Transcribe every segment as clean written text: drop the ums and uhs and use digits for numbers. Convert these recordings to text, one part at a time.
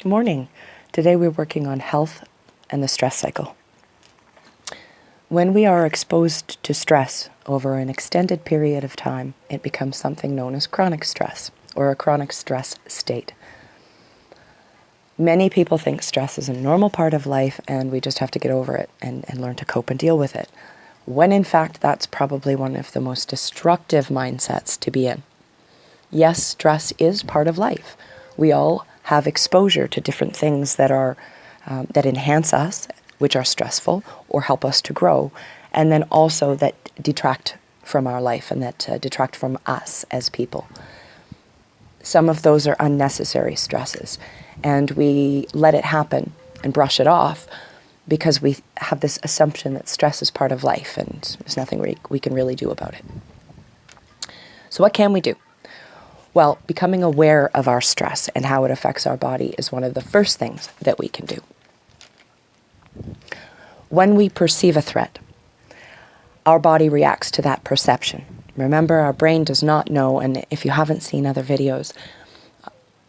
Good morning. Today we're working on health and the stress cycle. When we are exposed to stress over an extended period of time, it becomes something known as chronic stress or a chronic stress state. Many people think stress is a normal part of life and we just have to get over it and learn to cope and deal with it, when in fact that's probably one of the most destructive mindsets to be in. Yes, stress is part of life. We all have exposure to different things that are that enhance us, which are stressful, or help us to grow, and then also that detract from our life and that detract from us as people. Some of those are unnecessary stresses, and we let it happen and brush it off because we have this assumption that stress is part of life and there's nothing we can really do about it. So what can we do? Well, becoming aware of our stress and how it affects our body is one of the first things that we can do. When we perceive a threat, our body reacts to that perception. Remember, our brain does not know, and if you haven't seen other videos,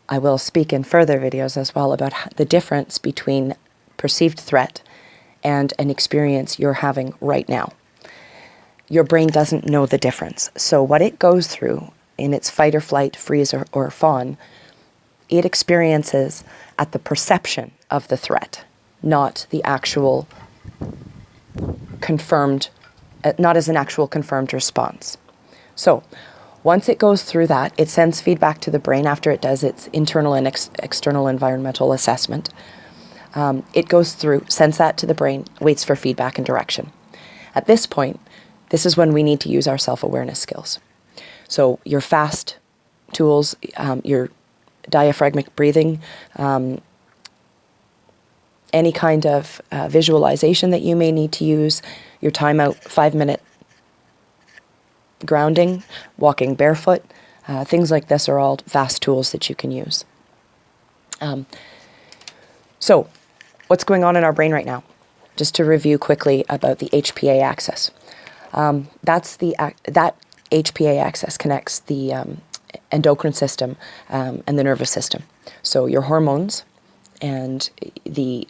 I will speak in further videos as well about the difference between perceived threat and an experience you're having right now. Your brain doesn't know the difference. So what it goes through in its fight or flight, freeze or fawn, it experiences at the perception of the threat, not the actual confirmed, not as an actual confirmed response. So once it goes through that, it sends feedback to the brain after it does its internal and external environmental assessment. It goes through, sends that to the brain, waits for feedback and direction. At this point, this is when we need to use our self-awareness skills. So your FAST tools, your diaphragmatic breathing, any kind of visualization that you may need to use, your timeout 5-minute grounding, walking barefoot, things like this are all FAST tools that you can use. So what's going on in our brain right now? Just to review quickly about the HPA axis. That HPA axis connects the endocrine system and the nervous system. So your hormones and the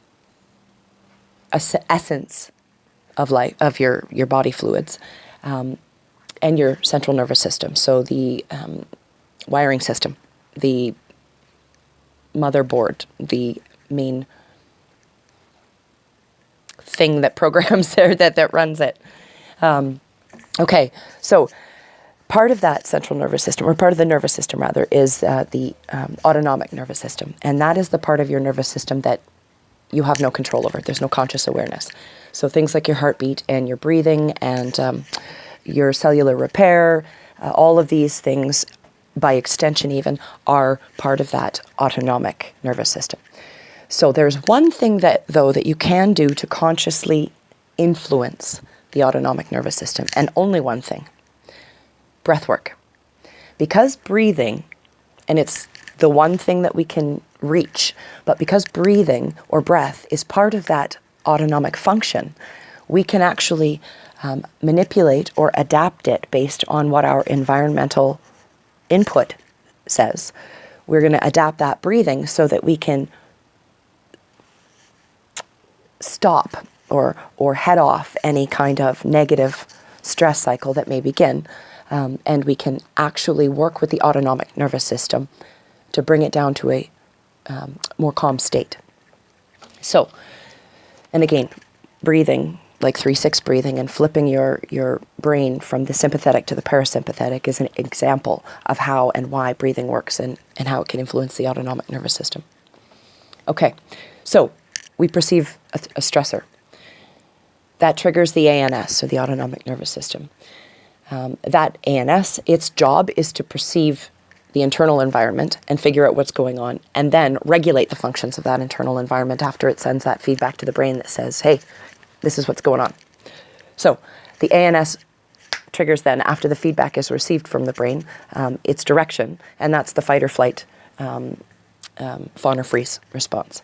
essence of life, of your body fluids, and your central nervous system. So the wiring system, the motherboard, the main thing that programs there, that runs it. Okay, so part of that central nervous system, or part of the nervous system rather, is the autonomic nervous system. And that is the part of your nervous system that you have no control over. There's no conscious awareness. So things like your heartbeat and your breathing and your cellular repair, all of these things, by extension even, are part of that autonomic nervous system. So there's one thing that you can do to consciously influence the autonomic nervous system, and only one thing. Breath work. Because breathing, and it's the one thing that we can reach, but because breathing or breath is part of that autonomic function, we can actually manipulate or adapt it based on what our environmental input says. We're going to adapt that breathing so that we can stop or head off any kind of negative stress cycle that may begin. And we can actually work with the autonomic nervous system to bring it down to a more calm state. So, and again, breathing, like 3-6 breathing and flipping your brain from the sympathetic to the parasympathetic is an example of how and why breathing works and how it can influence the autonomic nervous system. Okay, so we perceive a stressor. That triggers the ANS, so the autonomic nervous system. That ANS, its job is to perceive the internal environment and figure out what's going on, and then regulate the functions of that internal environment after it sends that feedback to the brain that says, hey, this is what's going on. So the ANS triggers then, after the feedback is received from the brain, its direction, and that's the fight or flight, fawn or freeze response.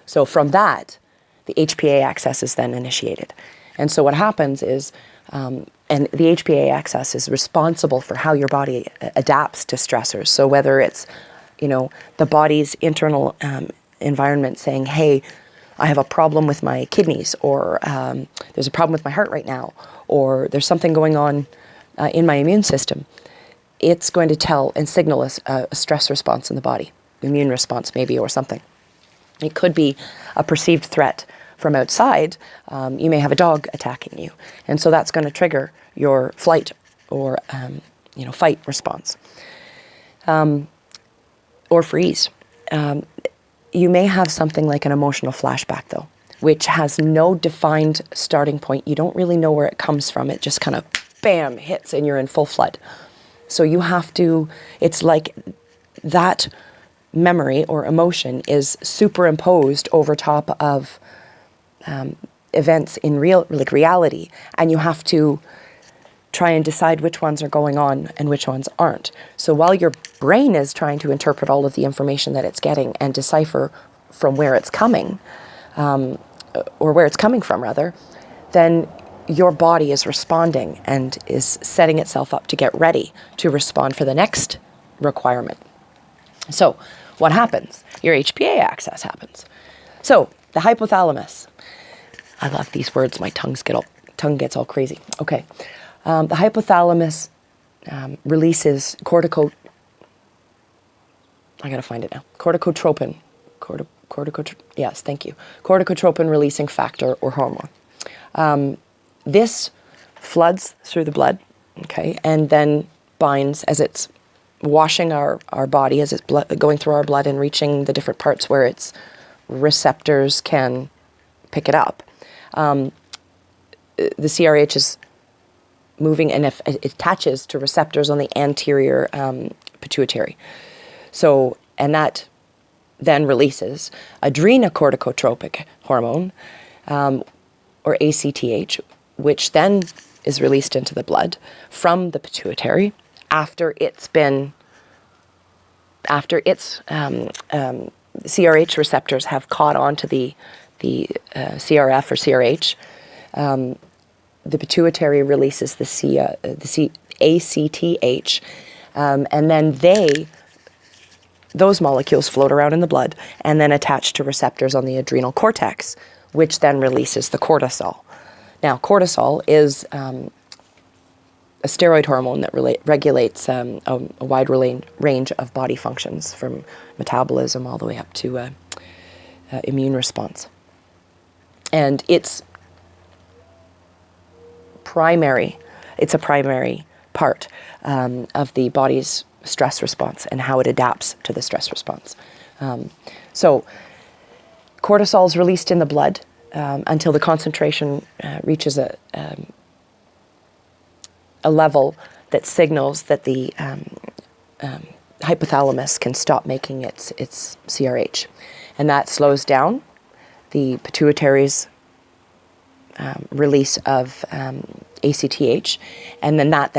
So from that, the HPA axis is then initiated. And so what happens is, and the HPA axis is responsible for how your body adapts to stressors. So whether it's, the body's internal environment saying, hey, I have a problem with my kidneys, or there's a problem with my heart right now, or there's something going on in my immune system, it's going to tell and signal a stress response in the body, immune response maybe, or something. It could be a perceived threat from outside. You may have a dog attacking you, and so that's going to trigger your flight or fight response, or freeze. You may have something like an emotional flashback, though, which has no defined starting point. You don't really know where it comes from. It just kind of, bam, hits and you're in full flood. So you have to, it's like that memory or emotion is superimposed over top of events in reality. And you have to try and decide which ones are going on and which ones aren't. So while your brain is trying to interpret all of the information that it's getting and decipher from where it's coming, or where it's coming from rather, then your body is responding and is setting itself up to get ready to respond for the next requirement. So what happens? Your HPA axis happens. So the hypothalamus, I love these words, my tongue gets all crazy. Okay. The hypothalamus releases I gotta find it now. Corticotropin. Yes, thank you. Corticotropin releasing factor or hormone. This floods through the blood, okay, and then binds as it's washing our body, as it's going through our blood and reaching the different parts where its receptors can pick it up. The CRH is moving, and if it attaches to receptors on the anterior pituitary. So, and that then releases adrenocorticotropic hormone, or ACTH, which then is released into the blood from the pituitary after its CRH receptors have caught on to the CRF or CRH. The pituitary releases the ACTH, and then those molecules float around in the blood and then attach to receptors on the adrenal cortex, which then releases the cortisol. Now, cortisol is a steroid hormone that regulates a wide range of body functions, from metabolism all the way up to immune response. And it's a primary part of the body's stress response and how it adapts to the stress response. So cortisol is released in the blood until the concentration reaches a level that signals that the hypothalamus can stop making its CRH. And that slows down the pituitary's release of ACTH, and then that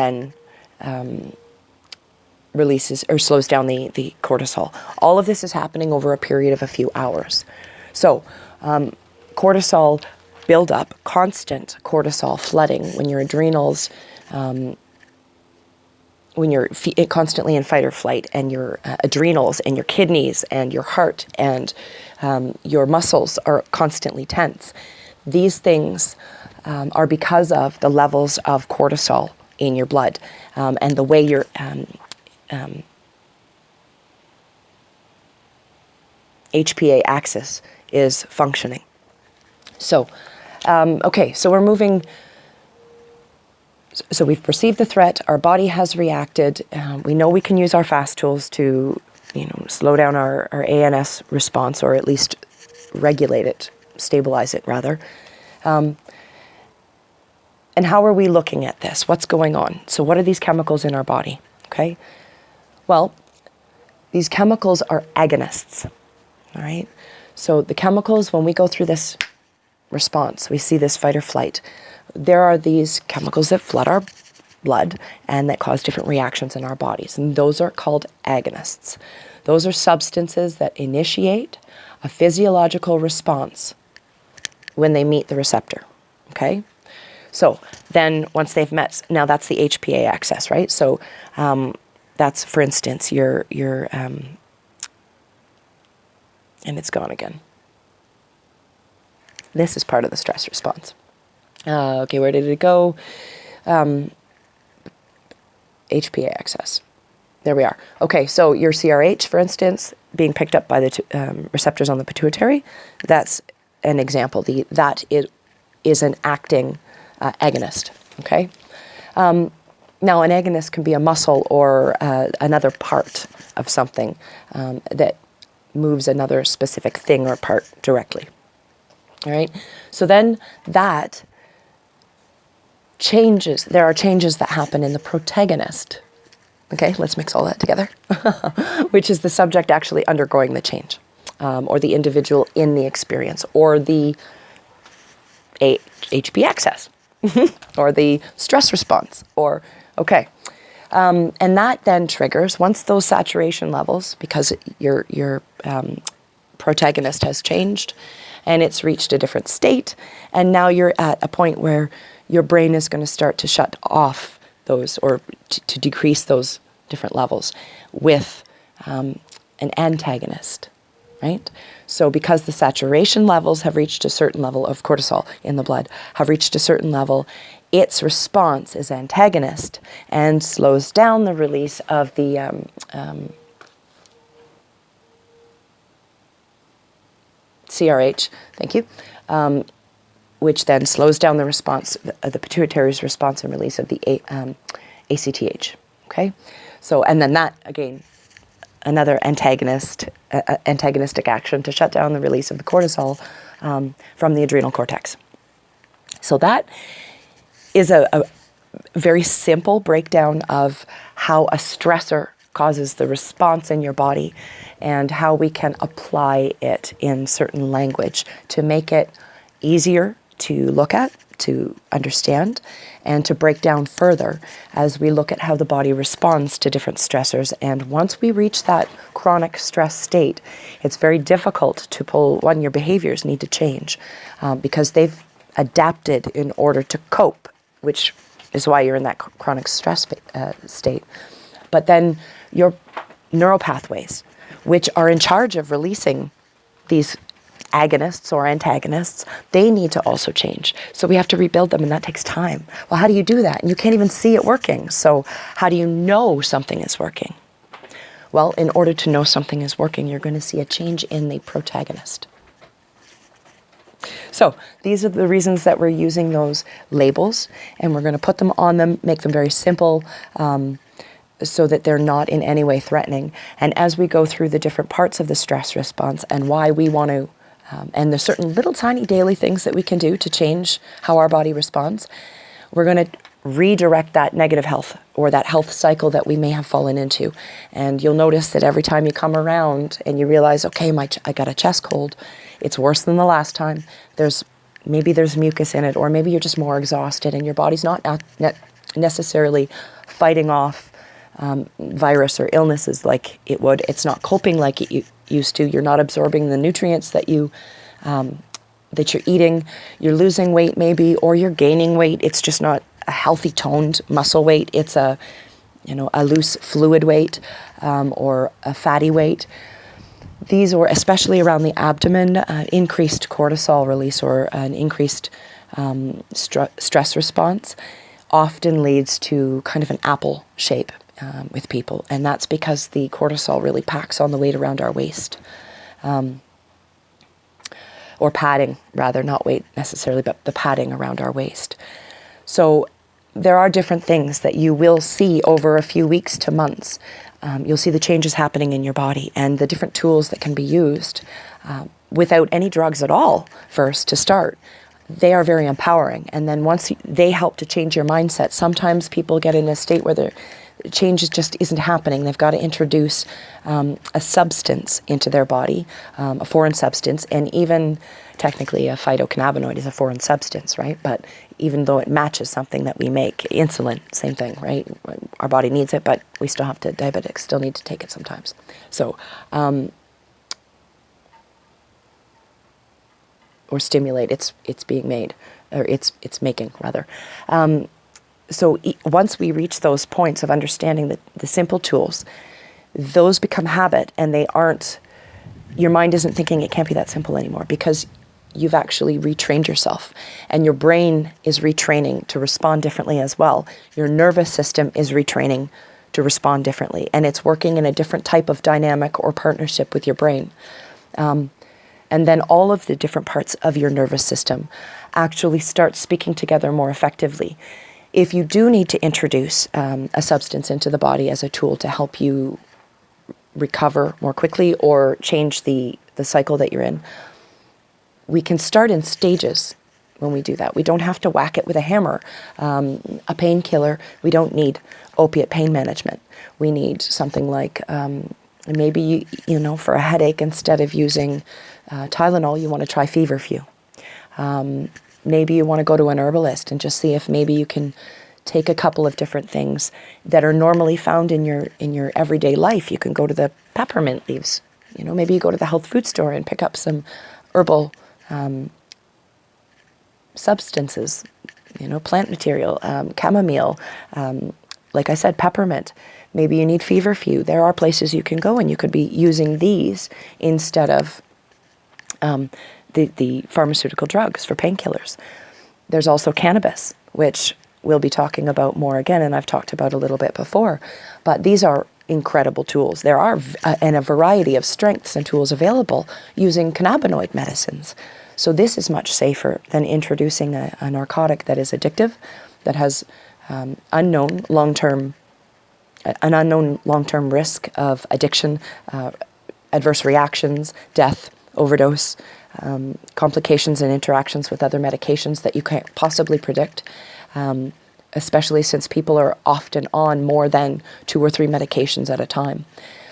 releases or slows down the cortisol. All of this is happening over a period of a few hours. So cortisol buildup, constant cortisol flooding when your adrenals, when you're constantly in fight or flight, and your adrenals and your kidneys and your heart and your muscles are constantly tense. These things are because of the levels of cortisol in your blood and the way your HPA axis is functioning. So, okay, so we're moving. So we've perceived the threat, our body has reacted, we know we can use our fast tools to, slow down our ANS response, or at least regulate it, stabilize it rather. And how are we looking at this? What's going on? So what are these chemicals in our body? Okay. Well, these chemicals are agonists. All right. So the chemicals, when we go through this response, we see this fight or flight, there are these chemicals that flood our blood and that cause different reactions in our bodies. And those are called agonists. Those are substances that initiate a physiological response when they meet the receptor. Okay? So then once they've met, now that's the HPA axis, right? So that's, for instance, your and it's gone again. This is part of the stress response. Okay, where did it go? HPA excess. There we are. Okay, so your CRH, for instance, being picked up by the receptors on the pituitary, that's an example. That is an acting agonist, okay? Now, an agonist can be a muscle or another part of something that moves another specific thing or part directly, all right? So then that changes, there are changes that happen in the protagonist. Okay, let's mix all that together, which is the subject actually undergoing the change, or the individual in the experience, or the HP excess, or the stress response, or, okay. And that then triggers, once those saturation levels, because your protagonist has changed, and it's reached a different state, and now you're at a point where your brain is going to start to shut off those, or to decrease those different levels with an antagonist, right? So because the saturation levels have reached a certain level of cortisol in the blood, have reached a certain level, its response is antagonist and slows down the release of the CRH, thank you, which then slows down the response, the pituitary's response and release of the ACTH, okay? So, and then that, again, another antagonistic action to shut down the release of the cortisol from the adrenal cortex. So that is a very simple breakdown of how a stressor causes the response in your body and how we can apply it in certain language to make it easier to look at, to understand, and to break down further as we look at how the body responds to different stressors. And once we reach that chronic stress state, it's very difficult to pull, one, your behaviors need to change because they've adapted in order to cope, which is why you're in that chronic stress state. But then your neural pathways, which are in charge of releasing these agonists or antagonists, they need to also change. So we have to rebuild them, and that takes time. Well, how do you do that? And you can't even see it working. So how do you know something is working? Well, in order to know something is working, you're going to see a change in the protagonist. So these are the reasons that we're using those labels, and we're going to put them on them, make them very simple, so that they're not in any way threatening. And as we go through the different parts of the stress response and why we want to, and there's certain little tiny daily things that we can do to change how our body responds, we're going to redirect that negative health or that health cycle that we may have fallen into. And you'll notice that every time you come around and you realize, okay, I got a chest cold, it's worse than the last time. Maybe there's mucus in it, or maybe you're just more exhausted and your body's not necessarily fighting off virus or illnesses like it would. It's not coping like it used to. You're not absorbing the nutrients that you're eating. You're losing weight maybe, or you're gaining weight. It's just not a healthy toned muscle weight. It's a loose fluid weight or a fatty weight. These, or especially around the abdomen, increased cortisol release or an increased stress response often leads to kind of an apple shape with people. And that's because the cortisol really packs on the weight around our waist. Or padding, rather, not weight necessarily, but the padding around our waist. So there are different things that you will see over a few weeks to months. You'll see the changes happening in your body and the different tools that can be used without any drugs at all first to start. They are very empowering. And then once they help to change your mindset, sometimes people get in a state where the change just isn't happening. They've got to introduce a substance into their body, a foreign substance, and even technically a phytocannabinoid is a foreign substance, right? But even though it matches something that we make, insulin, same thing, right? Our body needs it, but we still have to, diabetics still need to take it sometimes. So, or stimulate, it's being made, or it's making, rather. So once we reach those points of understanding the simple tools, those become habit, and they aren't your mind isn't thinking it can't be that simple anymore, because you've actually retrained yourself, and your brain is retraining to respond differently as well. Your nervous system is retraining to respond differently, and it's working in a different type of dynamic or partnership with your brain. And then all of the different parts of your nervous system actually start speaking together more effectively. If you do need to introduce a substance into the body as a tool to help you recover more quickly or change the cycle that you're in, we can start in stages when we do that. We don't have to whack it with a hammer. A painkiller, we don't need opiate pain management. We need something like maybe, for a headache, instead of using Tylenol, you want to try feverfew. Maybe you want to go to an herbalist and just see if maybe you can take a couple of different things that are normally found in your everyday life. You can go to the peppermint leaves. Maybe you go to the health food store and pick up some herbal substances, plant material, chamomile, like I said, peppermint. Maybe you need feverfew. There are places you can go, and you could be using these instead of the pharmaceutical drugs for painkillers. There's also cannabis, which we'll be talking about more again, and I've talked about a little bit before. But these are incredible tools. There are a variety of strengths and tools available using cannabinoid medicines. So this is much safer than introducing a narcotic that is addictive, that has an unknown long-term risk of addiction, adverse reactions, death, overdose, complications and interactions with other medications that you can't possibly predict, especially since people are often on more than 2 or 3 medications at a time.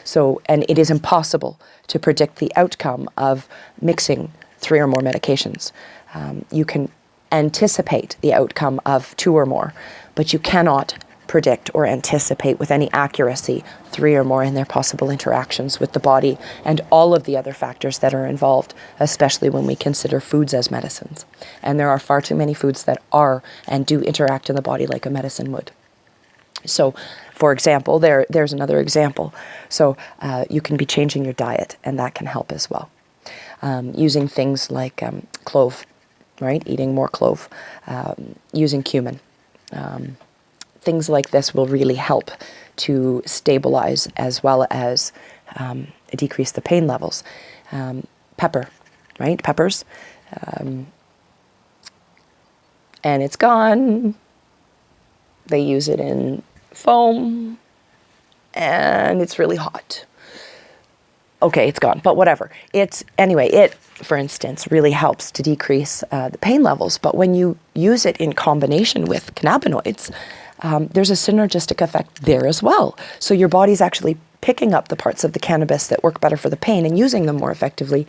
So, and it is impossible to predict the outcome of mixing 3 or more medications. You can anticipate the outcome of 2 or more, but you cannot predict or anticipate with any accuracy 3 or more in their possible interactions with the body and all of the other factors that are involved, especially when we consider foods as medicines. And there are far too many foods that are and do interact in the body like a medicine would. So, for example, there's another example. So you can be changing your diet, and that can help as well. Using things like clove, right? Eating more clove, using cumin. Things like this will really help to stabilize as well as decrease the pain levels. Pepper, right? Peppers. And it's gone. They use it in foam, and it's really hot. Okay, it's gone, but whatever. It, for instance, really helps to decrease the pain levels. But when you use it in combination with cannabinoids, there's a synergistic effect there as well. So your body's actually picking up the parts of the cannabis that work better for the pain and using them more effectively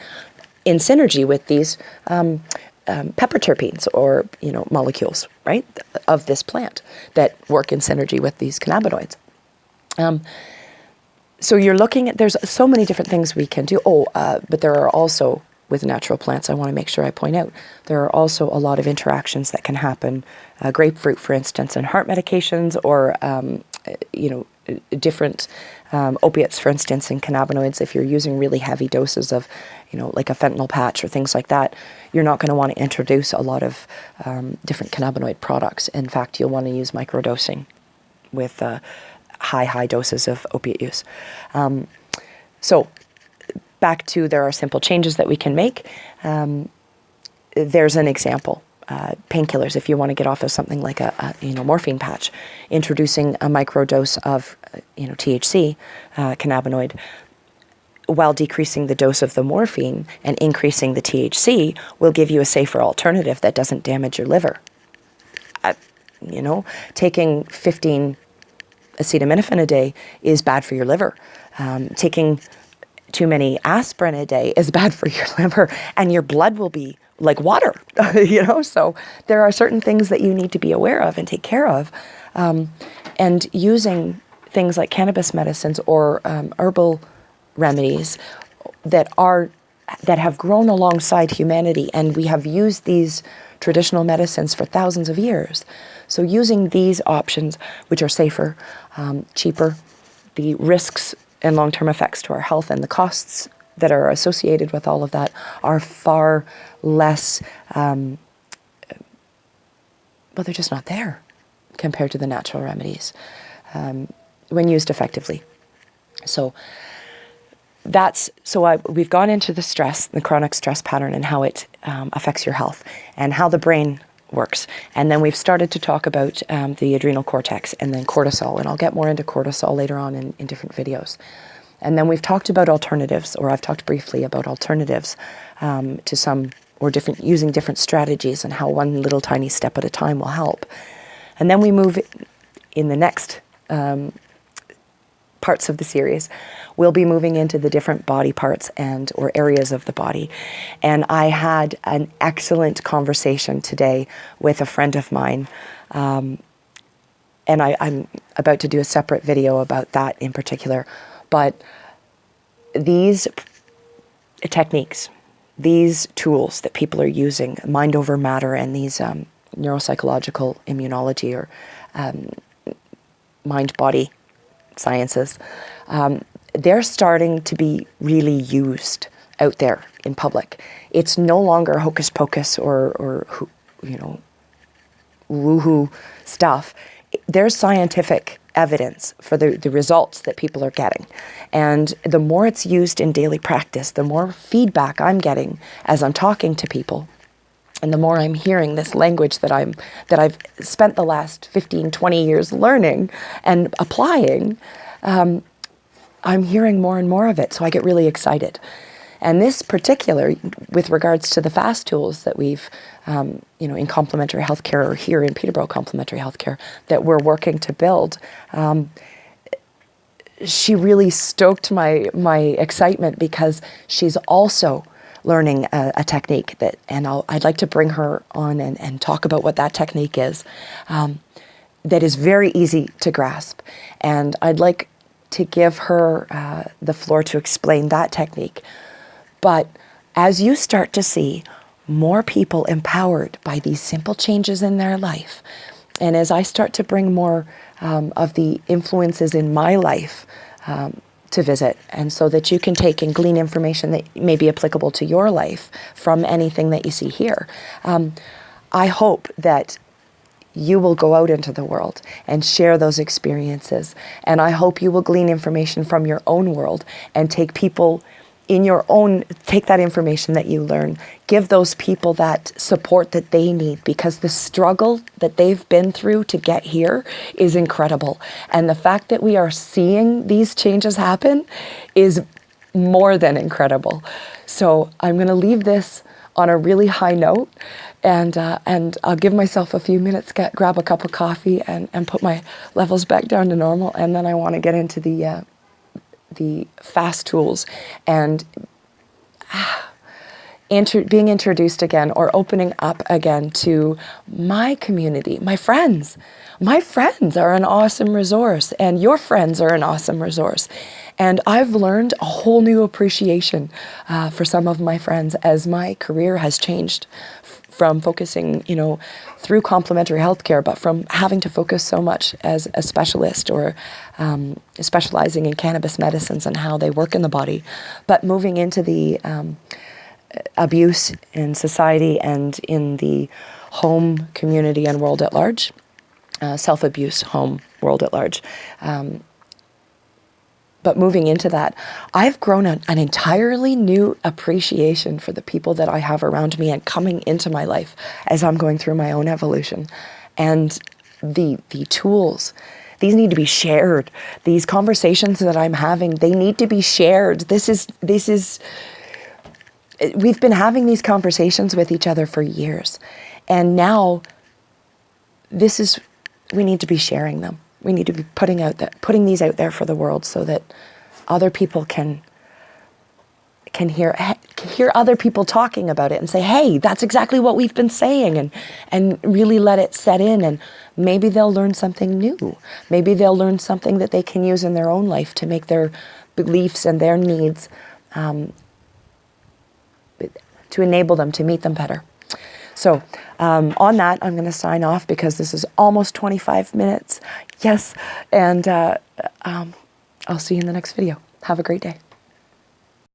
in synergy with these pepper terpenes or molecules, right, of this plant that work in synergy with these cannabinoids. So you're looking at, there's so many different things we can do. But there are also, with natural plants, I want to make sure I point out, there are also a lot of interactions that can happen. Grapefruit, for instance, and heart medications, or different opiates, for instance, and cannabinoids. If you're using really heavy doses of, like a fentanyl patch or things like that, you're not going to want to introduce a lot of different cannabinoid products. In fact, you'll want to use microdosing with high doses of opiate use. So back to, there are simple changes that we can make. There's an example. Painkillers, if you want to get off of something like a morphine patch, introducing a microdose of THC, cannabinoid, while decreasing the dose of the morphine and increasing the THC, will give you a safer alternative that doesn't damage your liver. Taking 15 acetaminophen a day is bad for your liver. Taking too many aspirin a day is bad for your liver, and your blood will be like water, So there are certain things that you need to be aware of and take care of. And using things like cannabis medicines or herbal remedies that have grown alongside humanity, and we have used these traditional medicines for thousands of years. So using these options, which are safer, cheaper, the risks and long-term effects to our health and the costs that are associated with all of that are far less, well, they're just not there compared to the natural remedies when used effectively. So we've gone into the stress, the chronic stress pattern, and how it affects your health and how the brain works. And then we've started to talk about the adrenal cortex and then cortisol, and I'll get more into cortisol later on in different videos. And then we've talked about alternatives, or I've talked briefly about alternatives to some, or using different strategies and how one little tiny step at a time will help. And then we move in the next parts of the series, we'll be moving into the different body parts or areas of the body. And I had an excellent conversation today with a friend of mine. And I'm about to do a separate video about that in particular. But these techniques, these tools that people are using, mind over matter, and these neuropsychological immunology or mind-body sciences, they're starting to be really used out there in public. It's no longer hocus pocus or woohoo stuff. There's scientific evidence for the results that people are getting. And the more it's used in daily practice, the more feedback I'm getting as I'm talking to people. And the more I'm hearing this language that I've spent the last 15, 20 years learning and applying, I'm hearing more and more of it. So I get really excited. And this particular, with regards to the FAST tools that we've, in complementary healthcare, or here in Peterborough complementary healthcare, that we're working to build, she really stoked my excitement, because she's also learning a technique I'd like to bring her on and talk about what that technique is, that is very easy to grasp. And I'd like to give her the floor to explain that technique. But as you start to see more people empowered by these simple changes in their life, and as I start to bring more of the influences in my life to visit, and so that you can take and glean information that may be applicable to your life from anything that you see here, I hope that you will go out into the world and share those experiences. And I hope you will glean information from your own world and take that information that you learn, give those people that support that they need, because the struggle that they've been through to get here is incredible. And the fact that we are seeing these changes happen is more than incredible. So I'm going to leave this on a really high note, and I'll give myself a few minutes, grab a cup of coffee and put my levels back down to normal, and then I want to get into the FAST tools and being introduced again, or opening up again to my community, my friends. My friends are an awesome resource, and your friends are an awesome resource. And I've learned a whole new appreciation for some of my friends as my career has changed from focusing, through complementary healthcare, but from having to focus so much as a specialist, or specializing in cannabis medicines and how they work in the body, but moving into the abuse in society and in the home, community, and world at large, self-abuse, home, world at large. But moving into that, I've grown an entirely new appreciation for the people that I have around me and coming into my life as I'm going through my own evolution. And the tools, these need to be shared. These conversations that I'm having, they need to be shared. We've been having these conversations with each other for years. And now we need to be sharing them. We need to be putting these out there for the world, so that other people can hear other people talking about it and say, hey, that's exactly what we've been saying, and really let it set in, and maybe they'll learn something new. Maybe they'll learn something that they can use in their own life to make their beliefs and their needs, to enable them to meet them better. So on that, I'm going to sign off, because this is almost 25 minutes. Yes, and I'll see you in the next video. Have a great day.